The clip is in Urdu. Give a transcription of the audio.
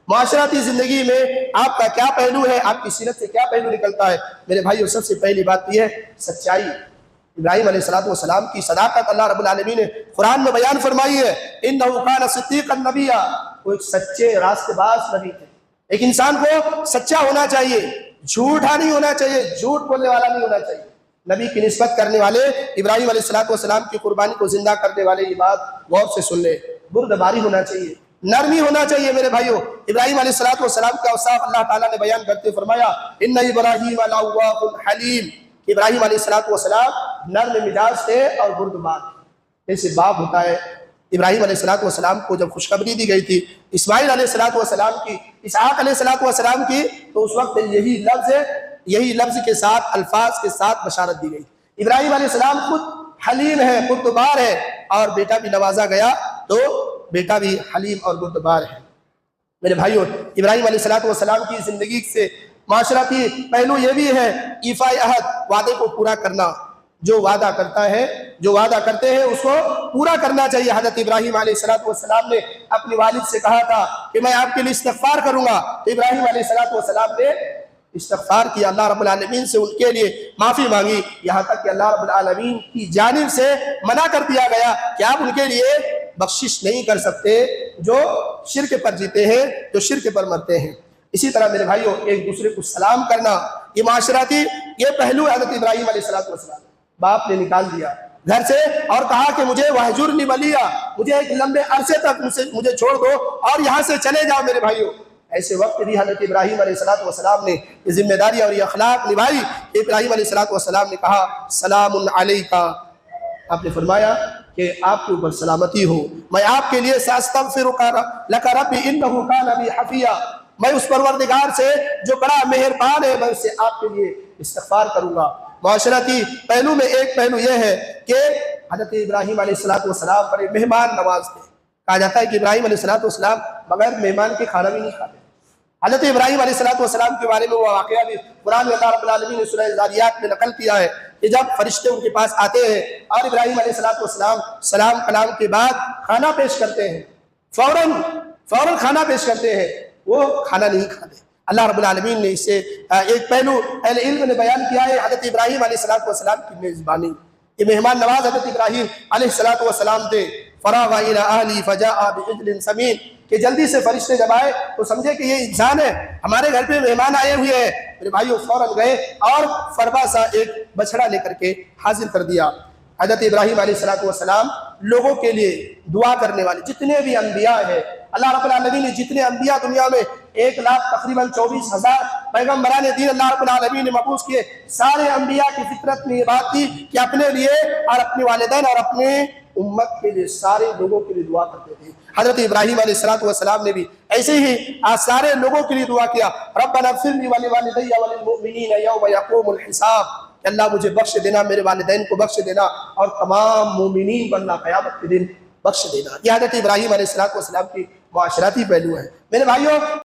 معاشرتی زندگی میں آپ کا کیا پہلو ہے، آپ کی سیرت سے کیا پہلو نکلتا ہے؟ میرے بھائیو، سب سے پہلی بات یہ ہے سچائی۔ ابراہیم علیہ السلام کی صداقت اللہ رب العالمین نے قرآن میں بیان فرمائی ہے، اِنَّهُ كَانَ صِدِّيقًا نَبِيًّا، وہ ایک سچے راست باز نبی تھے۔ ایک انسان کو سچا ہونا چاہیے، جھوٹا نہیں ہونا چاہیے، جھوٹ بولنے والا نہیں ہونا چاہیے۔ نبی کی نسبت کرنے والے ابراہیم علیہ السلام کی قربانی کو زندہ کرنے والے یہ بات غور سے سن لے۔ بردباری ہونا چاہیے، نرمی ہونا چاہیے میرے بھائیو۔ ابراہیم علیہ السلام کا اوصاف اللہ تعالیٰ نے بیان کرتے فرمایا اِنَّ إِبْرَاهِيمَ لَأَوَّاهٌ حَلِيمٌ، کہ ابراہیم علیہ السلام نرم مزاج تھے اور بردبار۔ جیسے باپ ہوتا ہے، ابراہیم علیہ السلام کو جب خوشخبری دی گئی تھی اسماعیل علیہ السلام کی، اسحاق علیہ السلام کی، تو اس وقت یہی لفظ کے ساتھ، الفاظ کے ساتھ بشارت دی گئی۔ ابراہیم علیہ السلام خود حلیم ہے، بردبار ہے، اور بیٹا بھی نوازا گیا تو بیٹا بھی حلیم اور بردبار ہے۔ میرے بھائیو، ابراہیم علیہ السلام کی زندگی سے معاشرتی پہلو یہ بھی ہے ایفاء عہد، وعدے کو پورا کرنا۔ جو وعدہ کرتے ہیں اس کو پورا کرنا چاہیے۔ حضرت ابراہیم علیہ السلام نے اپنی والد سے کہا تھا کہ میں آپ کے لیے استغفار کروں گا، تو ابراہیم علیہ السلام نے استغفار کیا، اللہ رب العالمین سے ان کے لیے معافی مانگی، یہاں تک کہ اللہ رب العالمین کی جانب سے منع کر دیا گیا کہ آپ ان کے لیے بخشش نہیں کر سکتے جو شرک پر جیتے ہیں، جو شرک پر مرتے ہیں۔ اسی طرح میرے بھائیوں، ایک دوسرے کو سلام کرنا، یہ معاشرتی یہ پہلو حضرت ابراہیم علیہ السلام، باپ نے نکال دیا گھر سے اور کہا کہ مجھے وَاہْجُرْنِی مَلِیًّا، مجھے ایک لمبے عرصے تک مجھے چھوڑ دو اور یہاں سے چلے جاؤ۔ میرے بھائیوں، ایسے وقت بھی حضرت ابراہیم علیہ السلام نے یہ ذمہ داری اور یہ اخلاق نبھائی۔ ابراہیم علیہ السلام نے کہا سلام علیکا، آپ نے فرمایا کہ آپ کے اوپر سلامتی ہو، میں آپ کے لیے ساستغفرک لک ربی انہ کان بی حفیٰ، میں اس پروردگار سے جو بڑا مہربان ہے میں اس سے آپ کے لیے استغفار کروں گا۔ معاشرتی پہلو میں ایک پہلو یہ ہے کہ حضرت ابراہیم علیہ السلام بڑے مہمان نواز تھے۔ کہا جاتا ہے کہ ابراہیم علیہ السلام بغیر مہمان کے کھانا بھی نہیں کھاتے۔ حضرت ابراہیم علیہ السلام کے بارے میں وہ واقعہ بھی قرآن میں اللہ رب العالمین نے سورہ ذاریات میں نقل کیا ہے کہ جب فرشتے ان کے پاس آتے ہیں اور ابراہیم علیہ السلام سلام کلام کے بعد کھانا پیش کرتے ہیں، فوراً کھانا پیش کرتے ہیں، وہ کھانا نہیں کھاتے۔ اللہ رب العالمین نے اس سے ایک پہلو اہل علم نے بیان کیا ہے حضرت ابراہیم علیہ السلام کی میزبانی۔ یہ مہمان نواز حضرت ابراہیم علیہ السلام تھے۔ فراغ الی اہلی فجاء بعجل سمین، کہ جلدی سے فرشتے جب آئے تو سمجھے کہ یہ انسان ہے، ہمارے گھر پہ مہمان آئے ہوئے ہیں۔ میرے بھائیو، فوراً گئے اور فربا سا ایک بچڑا لے کر کے حاضر کر دیا۔ حضرت ابراہیم علیہ السلام لوگوں کے لیے دعا کرنے والے جتنے بھی انبیاء ہیں، اللہ رب العالمین نے جتنے انبیاء دنیا میں 1,00,000 تقریباً 24,000 پیغمبران دین اللہ رب العالمین نے مبعوث کیے، سارے انبیاء کی فطرت میں یہ بات تھی کہ اپنے لیے اور اپنے والدین اور اپنے امت کے لیے، سارے لوگوں کے لیے دعا کرتے تھے۔ حضرت ابراہیم علیہ السلام نے بھی ایسے ہی سارے لوگوں کے لیے دعا کیا، ربنا اغفر لی ولوالدی وللمؤمنین یوم یقوم الحساب، کہ اللہ مجھے بخش دینا، میرے والدین کو بخش دینا، اور تمام مومنین کو اللہ قیامت کے دن بخش دینا۔ یہ حضرت ابراہیم علیہ السلام کی معاشرتی پہلو ہے۔ میرے بھائیوں،